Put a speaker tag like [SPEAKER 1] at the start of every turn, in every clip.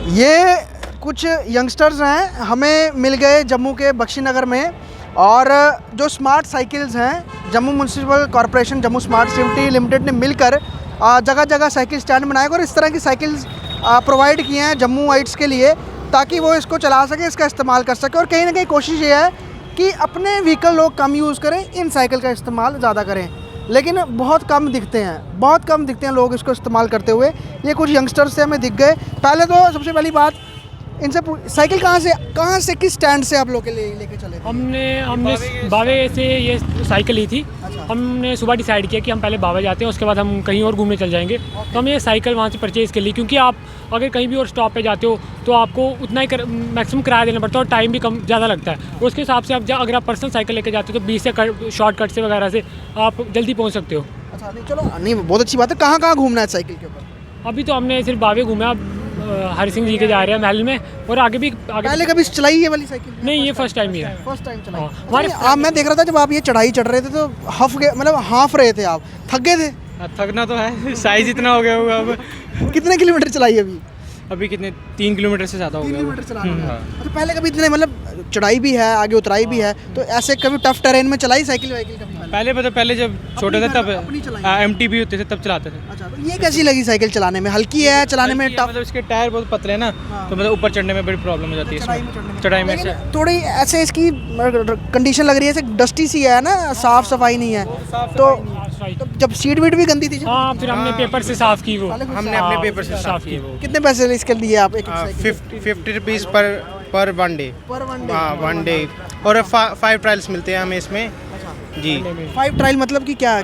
[SPEAKER 1] ये कुछ यंगस्टर्स हैं, हमें मिल गए जम्मू के बख्शी नगर में। और जो स्मार्ट साइकिल्स हैं, Jammu municipal corporation Jammu smart city limited ने मिलकर जगह जगह साइकिल स्टैंड बनाए और इस तरह की साइकिल्स प्रोवाइड किए हैं जम्मू वाइट्स के लिए, ताकि वो इसको चला सके, इसका इस्तेमाल कर सके। और कहीं ना कहीं कोशिश ये है कि अपने व्हीकल लोग कम यूज़ करें, इन साइकिल का इस्तेमाल ज़्यादा करें। लेकिन बहुत कम दिखते हैं लोग इसको इस्तेमाल करते हुए। ये कुछ यंगस्टर्स से हमें दिख गए। पहले तो सबसे पहली बात, इनसे साइकिल कहाँ से किस स्टैंड से आप लोग के लिए लेके चले थे?
[SPEAKER 2] हमने बावे से ये साइकिल ली थी।
[SPEAKER 1] अच्छा।
[SPEAKER 2] हमने सुबह डिसाइड किया कि हम पहले बावे जाते हैं, उसके बाद हम कहीं और घूमने चल जाएंगे। तो हमने ये साइकिल वहाँ से परचेज़ कर ली, क्योंकि आप अगर कहीं भी और स्टॉप पे जाते हो तो आपको उतना ही मैक्सिमम किराया देना पड़ता है और टाइम भी कम ज़्यादा लगता है। और उसके हिसाब से आप अगर आप पर्सनल साइकिल लेके जाते हो तो 20 से शॉर्टकट से वगैरह से आप जल्दी पहुँच सकते हो।
[SPEAKER 1] अच्छा, नहीं चलो, नहीं बहुत अच्छी बात है। कहाँ घूमना है साइकिल के ऊपर?
[SPEAKER 2] अभी तो हमने सिर्फ बावे घूमा, हरि सिंह जी के जा रहे हैं महल में, और आगे
[SPEAKER 1] पहले कभी चलाई है वाली साइकिल?
[SPEAKER 2] नहीं, ये फर्स्ट टाइम ही है।
[SPEAKER 1] फर्स्ट टाइम चलाई।
[SPEAKER 2] हाँ,
[SPEAKER 1] हमारे आप, मैं देख रहा था जब आप ये चढ़ाई चढ़ रहे थे तो हाफ रहे थे आप, थक गए थे?
[SPEAKER 3] थकना तो है, साइज इतना हो गया होगा अब।
[SPEAKER 1] कितने किलोमीटर चलाई
[SPEAKER 3] अभी कितने 3 किलोमीटर से ज़्यादा हो
[SPEAKER 1] 3
[SPEAKER 3] गया।
[SPEAKER 1] किलोमीटर चला रहे हैं। तो पहले कभी इतने चढ़ाई भी है, आगे उतराई भी है, तो ऐसे कभी टफ टेरेन में चलाई साइकिल वाइकिल कभी?
[SPEAKER 3] पहले जब छोटे थे तब
[SPEAKER 1] अपनी चलाई?
[SPEAKER 3] MTB होते थे तब चलाते थे।
[SPEAKER 1] अच्छा, तो ये कैसी लगी साइकिल चलाने में? हल्की है, चलाने में टफ?
[SPEAKER 3] मतलब इसके टायर बहुत पतले हैं ना, तो मतलब ऊपर चढ़ने में बड़ी प्रॉब्लम हो जाती है चढ़ाई में।
[SPEAKER 1] लेकिन थोड़ी ऐसे इसकी कंडीशन लग रही है, ऐसे डस्टी सी है ना, साफ सफाई नहीं है। तो जब सीट वीट भी गंदी थी?
[SPEAKER 2] हाँ, फिर हमने पेपर से साफ़ की वो।
[SPEAKER 3] हमने अपने पेपर से साफ किए वो।
[SPEAKER 1] कितने पैसे इसके लिए आप?
[SPEAKER 3] 50 रुपीज़ पर वन डे।
[SPEAKER 1] पर वन डे?
[SPEAKER 3] हाँ, 1 डे। और 5 ट्रायल्स मिलते हैं हमें इसमें जी।
[SPEAKER 1] 5 ट्रायल मतलब कि क्या है?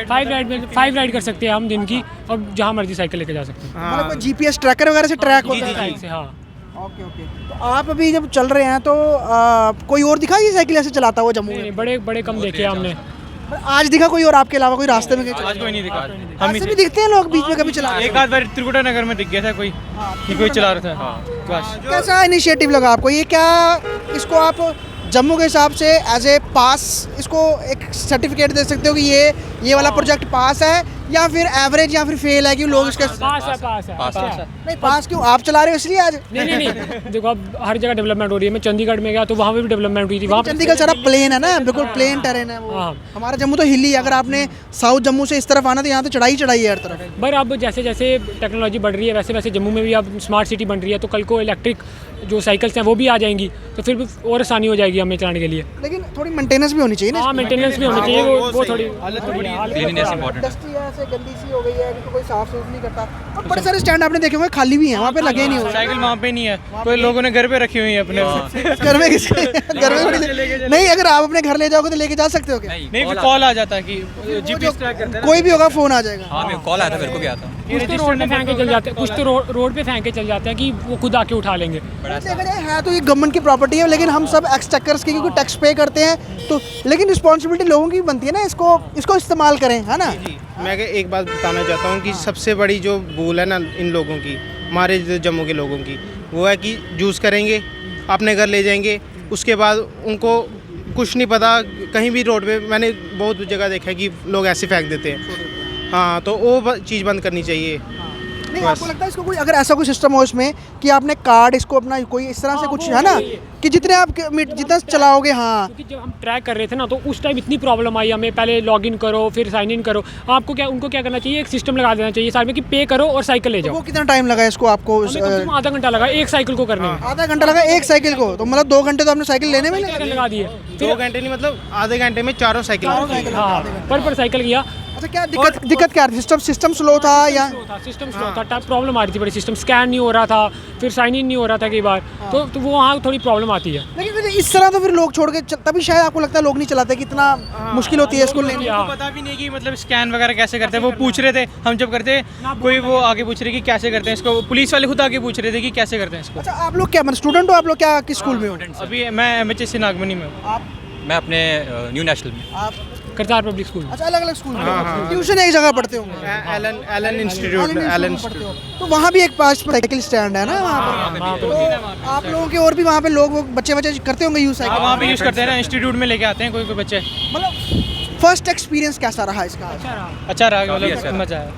[SPEAKER 2] 5 राइड कर सकते हैं हम दिन की, और जहाँ मर्जी साइकिल लेके जा सकते हैं।
[SPEAKER 1] मतलब जीपीएस ट्रैकर वगैरह से ट्रैक होता है?
[SPEAKER 2] साइड से, हाँ।
[SPEAKER 1] ओके। तो आप अभी जब चल रहे हैं तो कोई और दिखा ये साइकिल ऐसे चलाता हुआ जम्मू में?
[SPEAKER 2] बड़े कम देखे हमने।
[SPEAKER 1] आज दिखा कोई और आपके अलावा? कोई रास्ते में
[SPEAKER 3] आज कोई नहीं दिखा।
[SPEAKER 1] हम भी दिखते हैं लोग बीच में कभी चला?
[SPEAKER 3] एक आध बार त्रिकुटा नगर में दिख गया था कोई कि कोई चला रहा था। बस।
[SPEAKER 1] कैसा इनिशिएटिव लगा आपको ये? क्या इसको आप जम्मू के हिसाब से एज ए पास इसको एक सर्टिफिकेट दे सकते हो कि ये वाला प्रोजेक्ट पास है, या फिर एवरेज, या फिर फेल है कि लोग इसका
[SPEAKER 2] पास है।
[SPEAKER 1] नहीं, पास क्यों? आप चला रहे हो इसलिए आज?
[SPEAKER 2] नहीं, देखो अब हर जगह डेवलपमेंट हो रही है। मैं चंडीगढ़ में गया तो वहाँ पे भी डेवलपमेंट हुई थी। वहाँ
[SPEAKER 1] चंडीगढ़ सारा प्लेन है ना, बिल्कुल प्लेन टेरेन है वो।
[SPEAKER 2] हाँ।
[SPEAKER 1] हमारा जम्मू तो हिली है। अगर आपने साउथ जम्मू से इस तरफ आना तो यहाँ तो चढ़ाई है हर तरफ।
[SPEAKER 2] पर अब जैसे जैसे टेक्नोलॉजी बढ़ रही है, वैसे वैसे जम्मू में भी अब स्मार्ट सिटी बन रही है, तो कल को इलेक्ट्रिक जो साइकिल्स हैं वो भी आ जाएंगी, तो फिर और आसानी हो जाएगी हमें चलाने के लिए।
[SPEAKER 1] लेकिन थोड़ी मेंटेनेंस भी होनी चाहिए ना?
[SPEAKER 2] हाँ, मेंटेनेंस भी होनी चाहिए। वो थोड़ी
[SPEAKER 1] डस्टी है, ऐसे गंदी सी हो गई है, तो कोई साफ सुफ नहीं करता। और बड़े सारे स्टैंड आपने देखे होंगे खाली भी हैं, वहाँ पे लगे नहीं हुए।
[SPEAKER 3] साइकिल वहाँ पे नहीं है, कोई लोगों ने घर पे रखी हुई है अपने।
[SPEAKER 1] घर में किसके? घर में नहीं, अगर आप अपने घर ले जाओगे तो लेके जा सकते हो क्या?
[SPEAKER 3] नहीं, फिर कॉल आ जाता है कि GPS ट्रैक करते हैं।
[SPEAKER 1] कोई भी होगा, फोन आ जाएगा।
[SPEAKER 4] हाँ, मेरे कॉल आया था, मेरे को भी आता।
[SPEAKER 2] कुछ तो रोड पे फेंक के चल जाते हैं, कुछ तो रोड पे फेंक के चल जाते हैं कि वो खुद आके उठा लेंगे।
[SPEAKER 1] देखा जाए है तो ये गवर्नमेंट की प्रॉपर्टी है, लेकिन हम सब एक्सटेकर्स की, क्योंकि टैक्स पे करते हैं, तो लेकिन रिस्पॉन्सिबिलिटी लोगों की बनती है ना, इसको इस्तेमाल करें, है ना?
[SPEAKER 3] मैं एक बात बताना चाहता हूँ कि सबसे बड़ी जो भूल है ना इन लोगों की, हमारे जम्मू के लोगों की, वो है कि जूस करेंगे, अपने घर ले जाएंगे, उसके बाद उनको कुछ नहीं पता। कहीं भी रोड पे मैंने बहुत जगह देखा है कि लोग ऐसे फेंक देते हैं। हाँ, तो वो चीज़ बंद करनी चाहिए।
[SPEAKER 1] नहीं, आपको लगता है इसको कोई, अगर ऐसा कोई सिस्टम हो इसमें कि आपने कार्ड इसको अपना कोई इस तरह से कुछ है ना, कि जितने आप जितना चलाओगे? हाँ,
[SPEAKER 2] क्योंकि जब हम ट्रैक कर रहे थे ना, तो उस टाइम इतनी प्रॉब्लम आई हमें। पहले लॉगिन करो, फिर साइन इन करो। आपको उनको क्या करना चाहिए, एक सिस्टम लगा देना चाहिए साथ में कि पे करो और साइकिल ले
[SPEAKER 1] तो
[SPEAKER 2] जाओ।
[SPEAKER 1] वो कितना टाइम लगा इसको आपको?
[SPEAKER 2] आधा घंटा लगा एक साइकिल को करने में।
[SPEAKER 1] आधा घंटा लगा एक साइकिल को? तो मतलब 2 घंटे तो आपने साइकिल लेने में
[SPEAKER 2] लगा दिए।
[SPEAKER 3] 2 घंटे नहीं, मतलब आधे घंटे में 4 साइकिल।
[SPEAKER 2] हाँ, पर साइकिल किया।
[SPEAKER 1] अच्छा, क्या दिक्कत क्या थी? सिस्टम स्लो था या?
[SPEAKER 2] सिस्टम स्लो था, प्रॉब्लम आ रही थी बड़ी। सिस्टम स्कैन नहीं हो रहा था, फिर साइन इन नहीं हो रहा था कई बार, तो वो वहाँ थोड़ी प्रॉब्लम आती है।
[SPEAKER 1] लेकिन फिर इस तरह तो फिर लोग छोड़ के तभी शायद आपको लगता है लोग नहीं चलाते, कितना मुश्किल होती है इसको लेने।
[SPEAKER 3] पता भी नहीं कि मतलब स्कैन वगैरह कैसे करते हैं। वो पूछ रहे थे, हम जब करते कोई वो आगे पूछ रहे कि कैसे करते हैं इसको। पुलिस वाले खुद आगे पूछ रहे थे कि कैसे करते हैं इसको।
[SPEAKER 1] अच्छा, आप लोग क्या मतलब स्टूडेंट हो? आप लोग क्या किस स्कूल में हो?
[SPEAKER 3] अभी मैं MHS नागमनी में हूँ।
[SPEAKER 1] आप?
[SPEAKER 4] मैं अपने न्यू नेशनल में।
[SPEAKER 1] आप
[SPEAKER 2] करतार पब्लिक स्कूल।
[SPEAKER 1] अच्छा, अलग अलग स्कूल में ट्यूशन एक जगह पढ़ते होंगे?
[SPEAKER 3] एलन इंस्टीट्यूट में। एलन
[SPEAKER 1] पढ़ते हो तो वहाँ भी एक पास साइकिल स्टैंड है ना वहाँ पर? तो आप लोगों के और भी वहाँ पे लोग बच्चे करते होंगे यूज साइकिल?
[SPEAKER 3] वहाँ पे यूज़ करते हैं ना, इंस्टीट्यूट में लेके आते हैं कोई बच्चे।
[SPEAKER 1] मतलब फर्स्ट एक्सपीरियंस कैसा रहा इसका?
[SPEAKER 3] अच्छा रहा, मतलब मज़ा आया।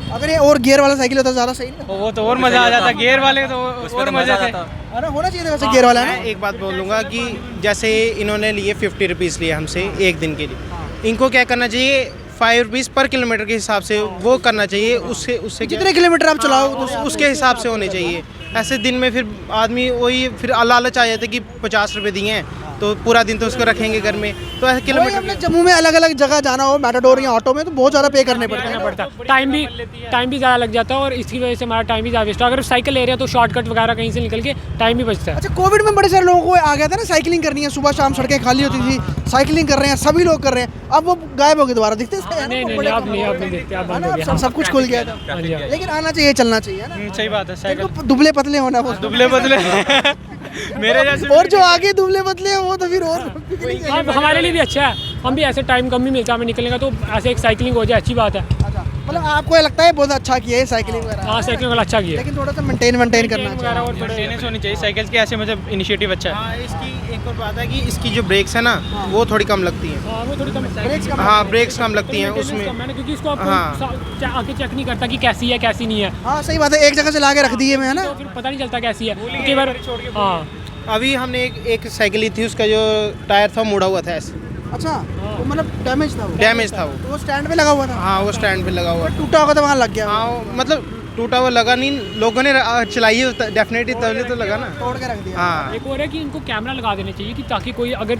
[SPEAKER 1] अगर ये और गियर वाला साइकिल होता ज़्यादा सही नहीं
[SPEAKER 5] वो तो और मज़ा आ जाता, गियर वाले तो और मज़े थे।
[SPEAKER 1] है ना, होना चाहिए था वैसे गियर वाला है
[SPEAKER 3] मैं एक बात बोलूँगा कि जैसे इन्होंने लिए 50 रुपीज़ लिए हमसे एक दिन के लिए, इनको क्या करना चाहिए 5 रुपीज़ पर किलोमीटर के हिसाब से वो करना चाहिए, उससे क्या-
[SPEAKER 1] जितने किलोमीटर आप चलाओ
[SPEAKER 3] उसके हिसाब से होने चाहिए। ऐसे दिन में फिर आदमी वही फिर लालच आ जाता है कि 50 रुपये दिए हैं तो पूरा दिन तो उसको रखेंगे घर में, तो ऐसे
[SPEAKER 1] वही
[SPEAKER 3] किलोमीटर
[SPEAKER 1] हमने जम्मू में अलग अलग जगह जाना हो मैटाडोर या ऑटो में तो बहुत ज़्यादा पे करने पड़ते हैं।
[SPEAKER 2] पड़ता है, टाइम भी ज़्यादा लग जाता है और इसकी वजह से हमारा टाइम भी ज़्यादा वेस्ट है। अगर साइकिल ले रहे हैं तो शॉर्टकट वगैरह कहीं से निकल के टाइम भी बचता है।
[SPEAKER 1] अच्छा, कोविड में बड़े सारे लोगों को आ गया था ना साइकिलिंग करनी है, सुबह शाम सड़कें खाली होती थी, साइकिलिंग कर रहे हैं, सभी लोग कर रहे हैं, अब वो गायब हो गए दोबारा, दिखते हैं
[SPEAKER 2] नहीं नहीं आप नहीं देखते, आप बंद हो गया।
[SPEAKER 1] सब कुछ खुल गया था,
[SPEAKER 2] हाँ जी, हाँ।
[SPEAKER 1] लेकिन आना चाहिए, चलना चाहिए, है ना।
[SPEAKER 5] सही बात है, साइकिल
[SPEAKER 1] इनको दुबले पतले होना वो
[SPEAKER 5] दुबले बदले मेरे जैसे
[SPEAKER 1] और जो आगे दुबले पतले हैं वो तो फिर और
[SPEAKER 2] हाँ, हमारे लिए भी अच्छा है, हम भी ऐसे टाइम कम भी मिलता है हमें निकलने का, तो ऐसे एक साइकिलिंग हो जाए अच्छी बात है।
[SPEAKER 1] अच्छा, मतलब आपको ये लगता है बहुत अच्छा किया है साइकिलिंग वगैरह,
[SPEAKER 2] हाँ साइकिलिंग वाला अच्छा किया है।
[SPEAKER 1] लेकिन थोड़ा सा मेंटेन करना
[SPEAKER 2] वगैरह और थोड़े
[SPEAKER 5] मेंटेनेंस होनी चाहिए साइकिल की, ऐसे मतलब इनिशिएटिव अच्छा है।
[SPEAKER 3] हाँ, इसकी एक और बात है कि इसकी जो ब्रेक्स है ना वो थोड़ी कम लगती हैं।
[SPEAKER 2] हाँ, वो थोड़ी कम
[SPEAKER 1] ब्रेक्स का
[SPEAKER 3] हाँ, ब्रेक्स कम लगती हैं उसमें।
[SPEAKER 2] मैंने, क्योंकि इसको आप
[SPEAKER 3] हाँ।
[SPEAKER 2] आके चेक नहीं करता कि कैसी है कैसी नहीं है,
[SPEAKER 1] हाँ सही बात है, एक जगह से ला के रख दिए मैं, है ना।
[SPEAKER 2] तो फिर पता नहीं चलता कैसी है कई बार। हाँ
[SPEAKER 3] अभी हमने एक साइकिल ली थी, उसका जो टायर था मुड़ा हुआ था ऐसे,
[SPEAKER 1] अच्छा, वो मतलब डैमेज था वो,
[SPEAKER 3] डैमेज था वो।
[SPEAKER 1] तो वो स्टैंड पे लगा हुआ था,
[SPEAKER 3] हाँ, वो स्टैंड पे लगा हुआ था।
[SPEAKER 1] टूटा होगा तो वहाँ लग गया,
[SPEAKER 3] हाँ, मतलब टूटा हुआ लगा नहीं, लोगों ने चलाई है डेफिनेटली, तभी तो लगा ना।
[SPEAKER 1] तोड़ के रख दिया।
[SPEAKER 3] हाँ,
[SPEAKER 2] एक और है कि इनको कैमरा लगा देने चाहिए कि ताकि कोई अगर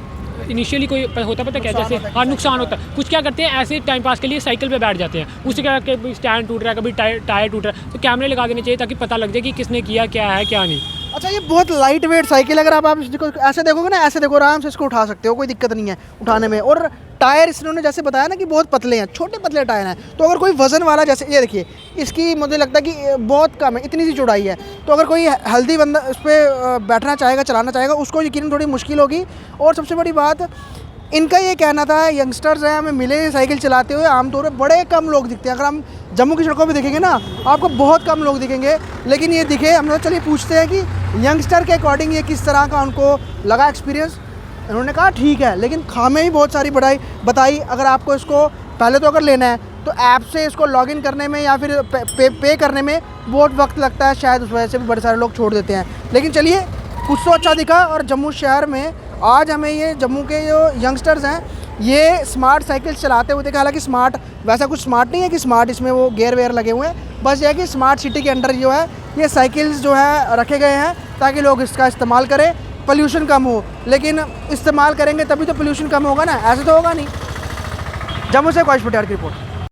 [SPEAKER 2] इनिशियली कोई होता पता क्या, जैसे हाँ नुकसान होता है, कुछ क्या करते हैं ऐसे टाइम पास के लिए साइकिल पे बैठ जाते हैं, उससे क्या कभी स्टैंड टूट रहा है, कभी टायर टूट रहा है, तो कैमरे लगा देने चाहिए ताकि पता लग जाए कि किसने किया, क्या है क्या नहीं।
[SPEAKER 1] अच्छा, ये बहुत लाइट वेट साइकिल, अगर आप इसको ऐसे देखोगे ना, ऐसे देखो, आराम से इसको उठा सकते हो, कोई दिक्कत नहीं है उठाने में। और टायर इन्होंने जैसे बताया ना कि बहुत पतले हैं, छोटे पतले टायर हैं, तो अगर कोई वजन वाला, जैसे ये देखिए इसकी मुझे लगता है कि बहुत कम है, इतनी सी चौड़ाई है, तो अगर कोई हेल्दी बंदा उस पर बैठना चाहेगा, चलाना चाहेगा, उसको यकीनन थोड़ी मुश्किल होगी। और सबसे बड़ी बात इनका ये कहना था, यंगस्टर्स हैं, हमें मिले साइकिल चलाते हुए आमतौर पर बड़े कम लोग दिखते हैं, अगर हम जम्मू की सड़कों पे देखेंगे ना आपको बहुत कम लोग दिखेंगे, लेकिन ये दिखे। हम लोग चलिए पूछते हैं कि यंगस्टर के अकॉर्डिंग ये किस तरह का उनको लगा एक्सपीरियंस। उन्होंने कहा ठीक है, लेकिन खामें भी बहुत सारी बताई। अगर आपको इसको पहले तो अगर लेना है तो ऐप से इसको लॉगिन करने में या फिर पे करने में बहुत वक्त लगता है, शायद उस वजह से भी बड़े सारे लोग छोड़ देते हैं। लेकिन चलिए, कुछ तो अच्छा दिखा। और जम्मू शहर में आज हमें ये जम्मू के जो यंगस्टर्स हैं ये स्मार्ट साइकिल चलाते हुए देखे। हालांकि स्मार्ट वैसा कुछ स्मार्ट नहीं है कि स्मार्ट इसमें वो गियर वेयर लगे हुए हैं, बस ये है कि स्मार्ट सिटी के अंडर जो है ये साइकिल्स जो है रखे गए हैं ताकि लोग इसका इस्तेमाल करें, पोल्यूशन कम हो। लेकिन इस्तेमाल करेंगे तभी तो पोल्यूशन कम होगा ना, ऐसे तो होगा नहीं। जम्मू से ख्वाहिश पटियार की रिपोर्ट।